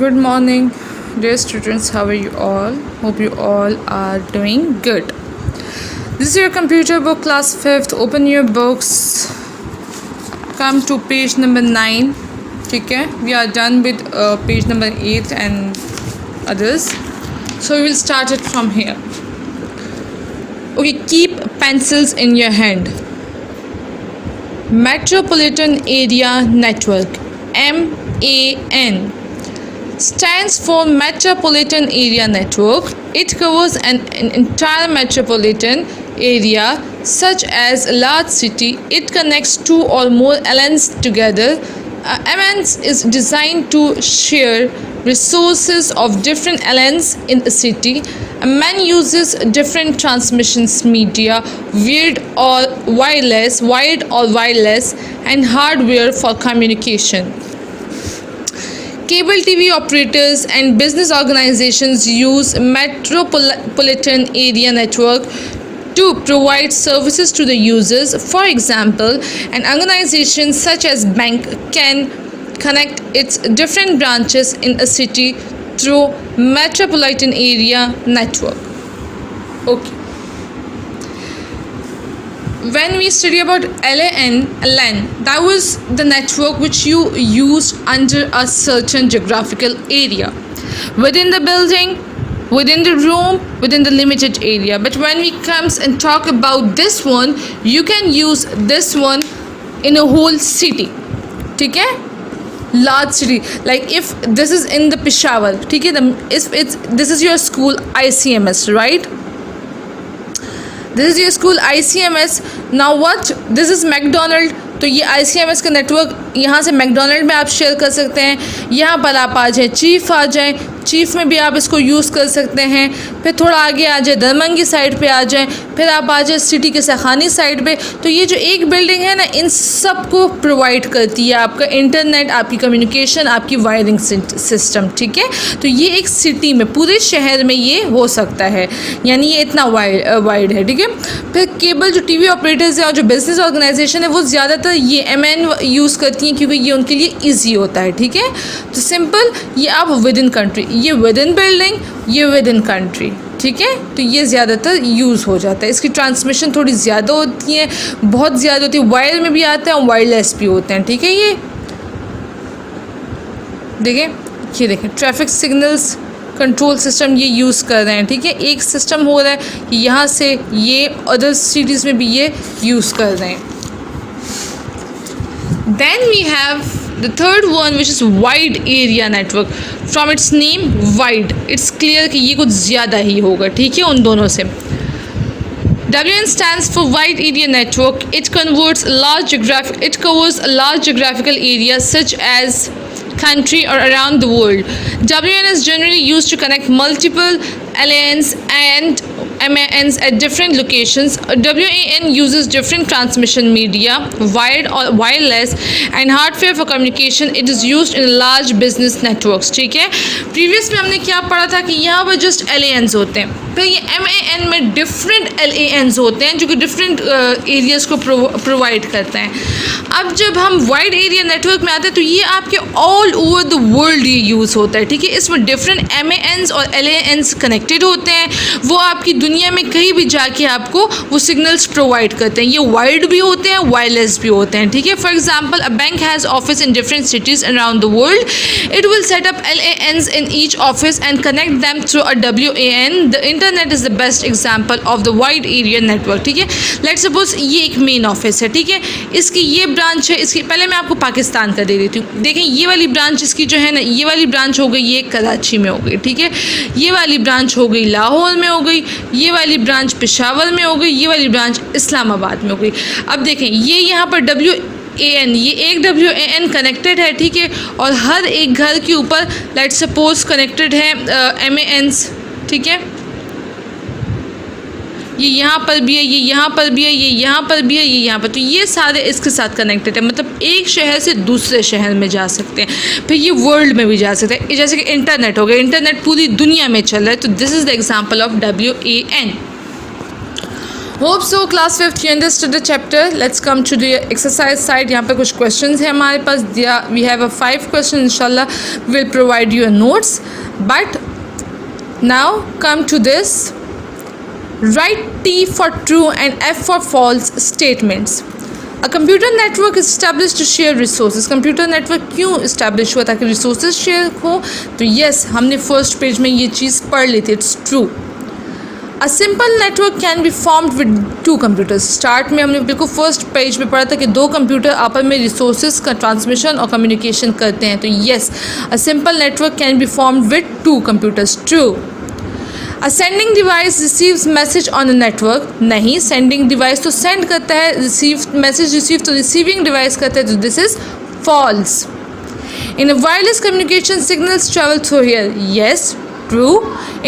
Good morning, dear students. How are you all? Hope you all are doing good. This is your computer book, class 5th. Open your books. Come to page number 9. Okay, we are done with page number 8 and others. So we will start it from here. Okay, keep pencils in your hand. Metropolitan Area Network, MAN, stands for Metropolitan Area Network. It covers an entire metropolitan area such as a large city. It connects two or more LANs together. MANs is designed to share resources of different LANs in a city. A MAN uses different transmissions media, wired or wireless, and hardware for communication. Cable TV operators and business organizations use Metropolitan Area Network to provide services to the users. For example, an organization such as bank can connect its different branches in a city through Metropolitan Area Network. Okay. When we study about LAN, that was the network which you used under a certain geographical area, within the building, within the room, within the limited area. But when we comes and talk about this one, you can use this one in a whole city. Okay? Large city. Like if this is in the Peshawar, okay, this is your school ICMS, right? This is your school ICMS. Now what? This is McDonald. तो ये ICMS का network यहाँ से McDonald में आप share कर सकते हैं. यहाँ पर आप आ जाएँ, चीफ आ जाएँ, चीफ में भी आप इसको यूज़ कर सकते हैं. फिर थोड़ा आगे आ जाए, दरमंगी साइड पे आ जाएँ, फिर आप आ जाए सिटी के सखानी साइड पे. तो ये जो एक बिल्डिंग है ना, इन सब को प्रोवाइड करती है आपका इंटरनेट, आपकी कम्युनिकेशन, आपकी वायरिंग सिस्टम. ठीक है, तो ये एक सिटी में, पूरे शहर में ये हो सकता है, यानी ये इतना वाइड है. ठीक है, फिर केबल जो टीवी ऑपरेटर्स हैं और जो बिजनेस ऑर्गेनाइजेशन है वो ज़्यादातर ये MAN यूज़ करती हैं क्योंकि ये उनके लिए ईजी होता है. ठीक है, तो सिंपल, ये आप विद इन कंट्री, ये विद इन बिल्डिंग, ये विद इन कंट्री. ठीक है, तो ये ज़्यादातर यूज़ हो जाता है. इसकी ट्रांसमिशन थोड़ी ज़्यादा होती है, बहुत ज़्यादा होती है. वायर में भी आते हैं और वायरलेस भी होते हैं. ठीक है, ये देखें ट्रैफिक सिग्नल्स कंट्रोल सिस्टम ये यूज़ कर रहे हैं. ठीक है, एक सिस्टम हो रहा है कि यहाँ से ये अदर सिटीज़ में भी ये यूज़ कर रहे हैं. Then we have the third one, which is wide area network. From its name, wide, it's clear कि ये कुछ ज़्यादा ही होगा. ठीक है, उन दोनों से. WN stands for wide area network. It covers a large geographical area such as country or around the world. WN is generally used to connect multiple LANs and MANs at different locations. WAN uses different transmission media, wired or wireless, and hardware for communication. It is used in large business networks. ठीक है, previous में हमने क्या पढ़ा था कि यहाँ पर जस्ट LANs होते हैं, फिर ये MAN में डिफरेंट LANs होते हैं जो कि डिफरेंट एरियाज़ को प्रोवाइड करते हैं. अब जब हम वाइड एरिया नेटवर्क में आते हैं तो ये आपके ऑल ओवर द वर्ल्ड ये यूज़ होता है. ठीक है, इसमें डिफरेंट MANs और LANs कनेक्टेड होते हैं. वो आपकी दुनिया में कहीं भी जाके आपको वो सिग्नल्स प्रोवाइड करते हैं. ये वाइड भी होते हैं, वायरलेस भी होते हैं. ठीक है, for example, a bank has office in different cities around the world. It will set up LANs in each office and connect them through a WAN. The internet is the best example of the wide area network. ठीक है, let's suppose ये एक main office है. ठीक है, इसकी ये branch है. इसकी पहले मैं आपको पाकिस्तान का दे देती हूँ. देखें, ये वाली ब्रांच इसकी जो है ना, ये वाली ब्रांच हो गई ये कराची में हो गई. ठीक है, ये वाली ब्रांच हो गई लाहौर में हो गई, ये वाली ब्रांच पेशावर में हो गई, ये वाली ब्रांच इस्लामाबाद में हो गई. अब देखें, ये यहाँ पर WAN, ये एक WAN कनेक्टेड है. ठीक है, और हर एक घर के ऊपर लेट्स सपोज कनेक्टेड है MANs. ठीक है, ये यहाँ पर भी है, ये यहाँ पर भी है, ये यहाँ पर भी है, ये यहाँ पर. तो ये सारे इसके साथ कनेक्टेड है, मतलब एक शहर से दूसरे शहर में जा सकते हैं. फिर ये वर्ल्ड में भी जा सकते हैं, जैसे कि इंटरनेट हो गया, इंटरनेट पूरी दुनिया में चल रहा है. तो this is the example of WAN. Hope so class 5th you understood the chapter. Let's come to the exercise side. यहाँ पे कुछ questions हैं हमारे पास. We have a 5 questions. Inshallah we will provide you a notes. But now come to this. Write T for true and F for false statements. A computer network is established to share resources. Computer network क्यों establish हुआ ताकि resources share हो? तो yes, हमने first page में ये चीज़ पढ़ ली थी. It's true. A simple network can be formed with 2 computers. Start में हमने बिल्कुल फर्स्ट पेज पे पढ़ा था कि 2 कंप्यूटर आपस में रिसोर्सेज का ट्रांसमिशन और कम्युनिकेशन करते हैं. तो yes, a simple network can be formed with 2 computers. True. A sending device receives message on a network. नहीं, सेंडिंग डिवाइस तो सेंड करता है, रिसीव मैसेज रिसीव तो रिसीविंग डिवाइस करता है. तो this is false. In a wireless communication signals travel through here. Yes, true.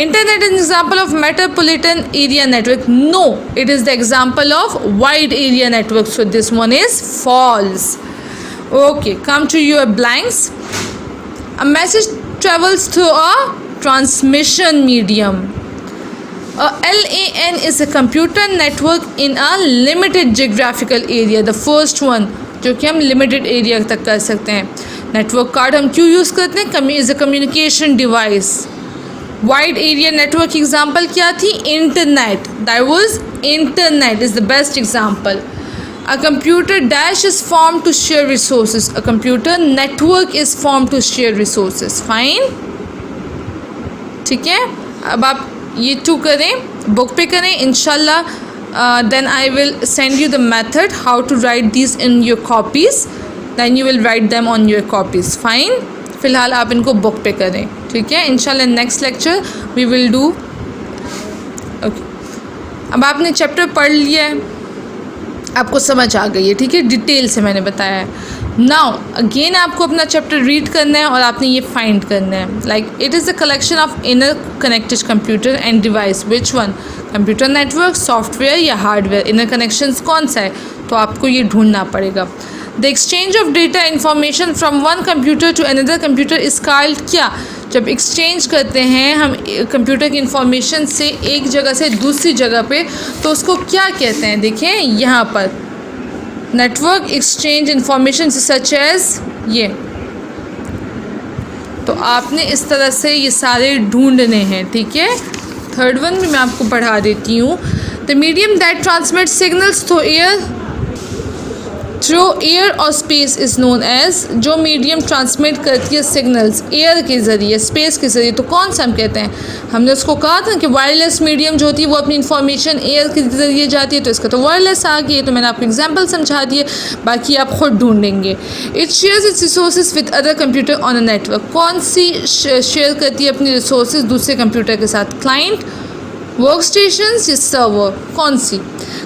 Internet is an example of metropolitan area network. No, it is the example of wide area network. So this one is false. Okay, come to your blanks. A message travels through a transmission medium. A LAN is a computer network in a limited geographical area. The first one, जो कि हम limited area तक कर सकते हैं. Network card हम क्यों use करते हैं? Is a communication device. Wide area network की एग्जाम्पल क्या थी? Internet. That was internet is the best example. A computer dash is form to share resources. A computer network is form to share resources. Fine, ठीक है. अब आप ये 2 करें, book पे करें इंशाल्लाह. Then I will send you the method how to write this in your copies. Then you will write them on your copies. Fine, फ़िलहाल आप इनको बुक पे करें, ठीक है. इंशाल्लाह next lecture we will do. Okay, अब आपने चैप्टर पढ़ लिया है, आपको समझ आ गई है, ठीक है. डिटेल से मैंने बताया है. नाउ अगेन आपको अपना चैप्टर रीड करना है और आपने ये फाइंड करना है. Like it is the collection of inner connected computer and device. Which one? Computer network, software या हार्डवेयर? इनर कनेक्शंस कौन सा है? तो आपको ये ढूंढना पड़ेगा. The exchange of data information from one computer to another computer is called क्या? जब एक्सचेंज करते हैं हम कंप्यूटर की इंफॉर्मेशन से एक जगह से दूसरी जगह पे, तो उसको क्या कहते हैं? देखें यहाँ पर, network exchange information such as ये. तो आपने इस तरह से ये सारे ढूंढने हैं, ठीक है. थर्ड वन भी मैं आपको पढ़ा देती हूँ. The medium that transmit signals through air और स्पेस इज़ नोन एज. जो मीडियम ट्रांसमिट करती है सिग्नल्स एयर के ज़रिए, स्पेस के ज़रिए, तो कौन सा हम कहते हैं? हमने उसको कहा था कि वायरलेस मीडियम जो होती है वो अपनी इन्फॉर्मेशन एयर के ज़रिए जाती है. तो इसका तो वायरलेस आ गई है, तो मैंने आपको एग्जांपल समझा दिए, बाकी आप खुद ढूंढेंगे. It shares it's resources with other computer on a network. कौन सी शेयर करती है अपनी रिसोर्सेज दूसरे कंप्यूटर के साथ? क्लाइंट, वर्क स्टेशन या सर्वर? कौन सी?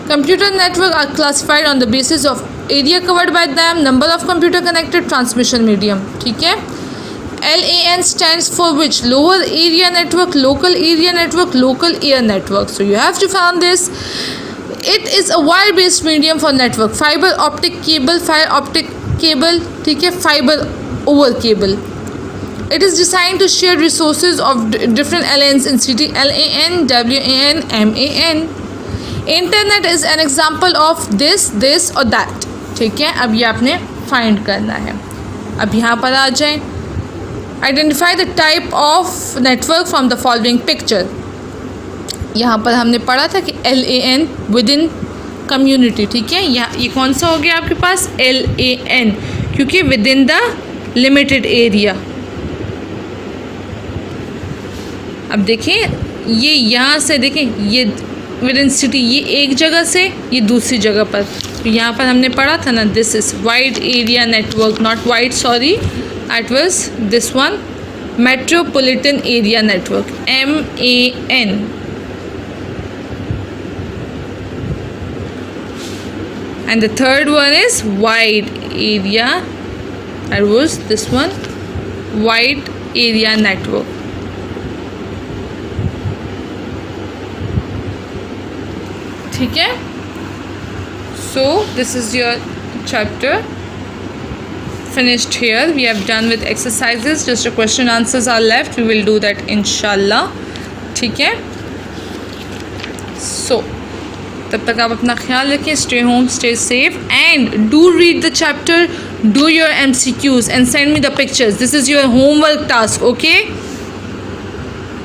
Computer network are classified on the basis of area covered by them, number of computer connected, transmission medium, ठीक है. LAN stands for which? Lower area network, local area network, local air network. So you have to find this. It is a wire based medium for network. Fiber optic cable, ठीक है, fiber over cable. It is designed to share resources of different LANs in city. LAN, WAN, MAN. Internet is an example of this or that. ठीक है, अब ये आपने find करना है. अब यहाँ पर आ जाएं. Identify the type of network from the following picture. यहाँ पर हमने पढ़ा था कि LAN विद इन कम्युनिटी, ठीक है. यहाँ ये कौन सा हो गया आपके पास? LAN, क्योंकि with in the limited area. अब देखें, ये यहाँ से देखें, ये विद इन सिटी, ये एक जगह से ये दूसरी जगह पर. तो यहाँ पर हमने पढ़ा था ना, this is wide area network, not wide, sorry, it was this one, metropolitan area network, MAN. And the third one is wide area, that was this one, wide area network. ठीक है. So this is your chapter finished here. We have done with exercises, just a question answers are left. We will do that inshallah. ठीक है. So तब तक आप अपना ख्याल रखें. Stay home, stay safe, and do read the chapter, do your MCQs and send me the pictures. This is your homework task, okay?